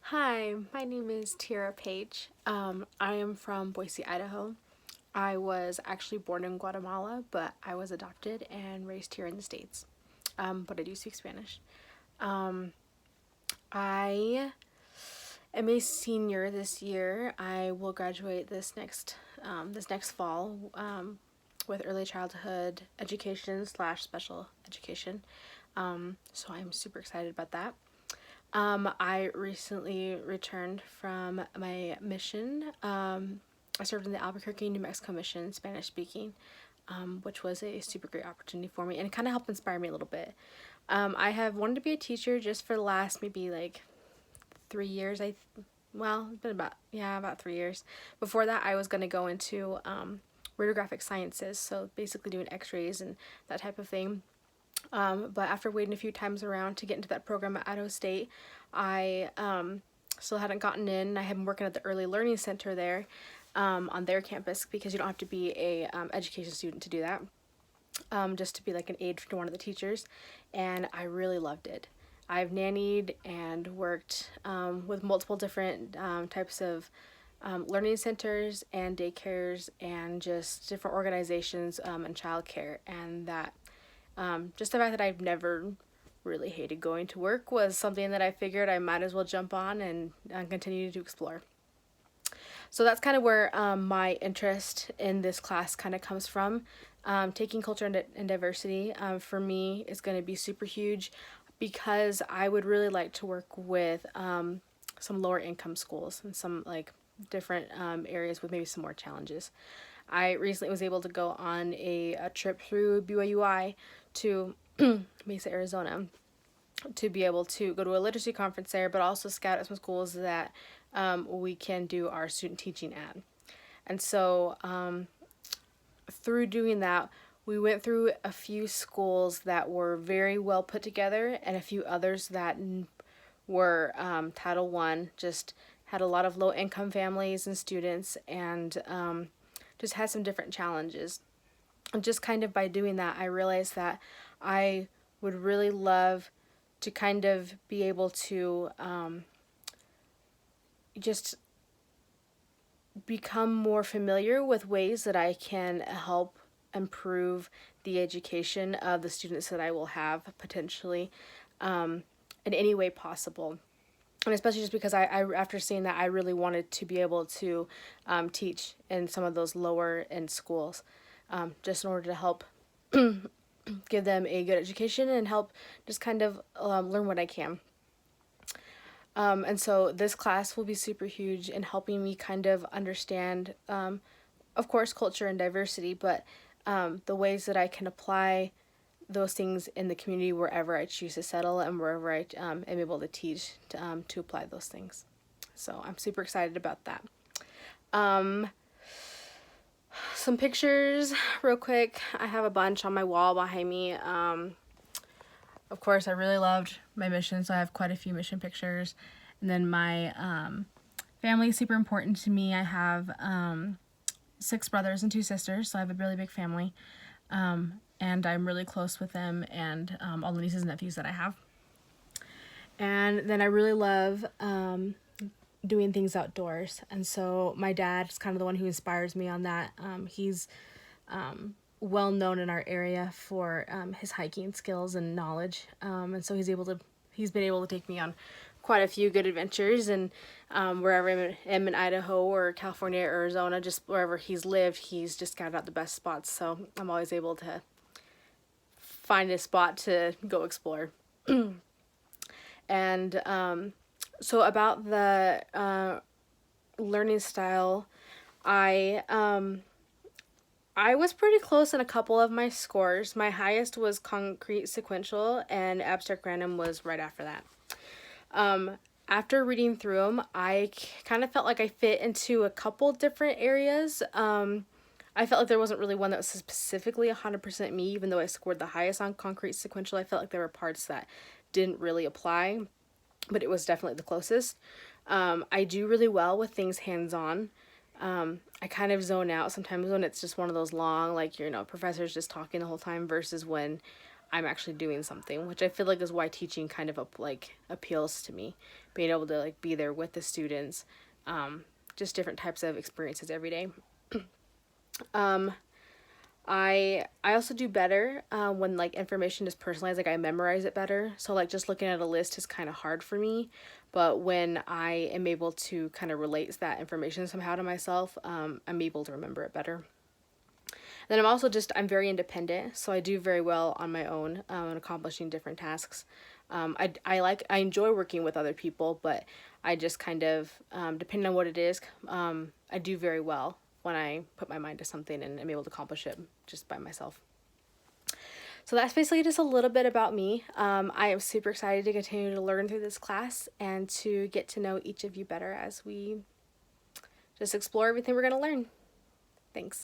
Hi, my name is Tiara Page. I am from Boise, Idaho. I was actually born in Guatemala, but I was adopted and raised here in the States. But I do speak Spanish. I am a senior this year. I will graduate this next fall with early childhood education slash special education. So I'm super excited about that. I recently returned from my mission. I served in the Albuquerque, New Mexico mission, Spanish speaking, which was a super great opportunity for me and it kind of helped inspire me a little bit. I have wanted to be a teacher just for the last maybe like 3 years. It's been about 3 years. Before that, I was going to go into radiographic sciences, so basically doing X-rays and that type of thing. But after waiting a few times around to get into that program at Idaho State, I still hadn't gotten in. I had been working at the Early Learning Center there on their campus because you don't have to be a education student to do that, just to be like an aide to one of the teachers, and I really loved it. I've nannied and worked with multiple different types of learning centers and daycares and just different organizations and childcare, and that just the fact that I've never really hated going to work was something that I figured I might as well jump on and continue to explore. So that's kind of where my interest in this class kind of comes from. Taking culture and diversity for me is going to be super huge because I would really like to work with some lower income schools and some like different areas with maybe some more challenges. I recently was able to go on a trip through BYUI to Mesa, Arizona, to be able to go to a literacy conference there, but also scout at some schools that we can do our student teaching at. And so through doing that, we went through a few schools that were very well put together and a few others that were Title I, just had a lot of low income families and students, and just had some different challenges. And just kind of by doing that, I realized that I would really love to kind of be able to just become more familiar with ways that I can help improve the education of the students that I will have potentially in any way possible. And especially just because I after seeing that, I really wanted to be able to teach in some of those lower end schools, just in order to help give them a good education and help just kind of learn what I can. And so this class will be super huge in helping me kind of understand, of course, culture and diversity, but the ways that I can apply those things in the community wherever I choose to settle and wherever I am able to teach to apply those things. So I'm super excited about that. Some pictures real quick. I have a bunch on my wall behind me. Of course, I really loved my mission, so I have quite a few mission pictures. And then my family is super important to me. I have 6 brothers and 2 sisters, so I have a really big family. And I'm really close with them and all the nieces and nephews that I have. And then I really love doing things outdoors. And so my dad is kind of the one who inspires me on that. He's well known in our area for his hiking skills and knowledge. And so he's been able to take me on quite a few good adventures, and wherever I am in Idaho or California or Arizona, just wherever he's lived, he's just scouted out the best spots. So I'm always able to find a spot to go explore. And so about the learning style, I was pretty close in a couple of my scores. My highest was concrete sequential, and abstract random was right after that. After reading through them, I kind of felt like I fit into a couple different areas. I felt like there wasn't really one that was specifically 100% me, even though I scored the highest on concrete sequential. I felt like there were parts that didn't really apply, but it was definitely the closest. I do really well with things hands-on. I kind of zone out sometimes when it's just one of those long, like, professor's just talking the whole time versus when I'm actually doing something, which I feel like is why teaching kind of appeals to me, being able to like be there with the students, just different types of experiences every day. I also do better when like information is personalized, like I memorize it better. So like just looking at a list is kind of hard for me, but when I am able to kind of relate that information somehow to myself, I'm able to remember it better. Then I'm very independent, so I do very well on my own and accomplishing different tasks. I enjoy working with other people, but I just kind of, depending on what it is, I do very well when I put my mind to something and am able to accomplish it just by myself. So that's basically just a little bit about me. I am super excited to continue to learn through this class and to get to know each of you better as we just explore everything we're going to learn. Thanks.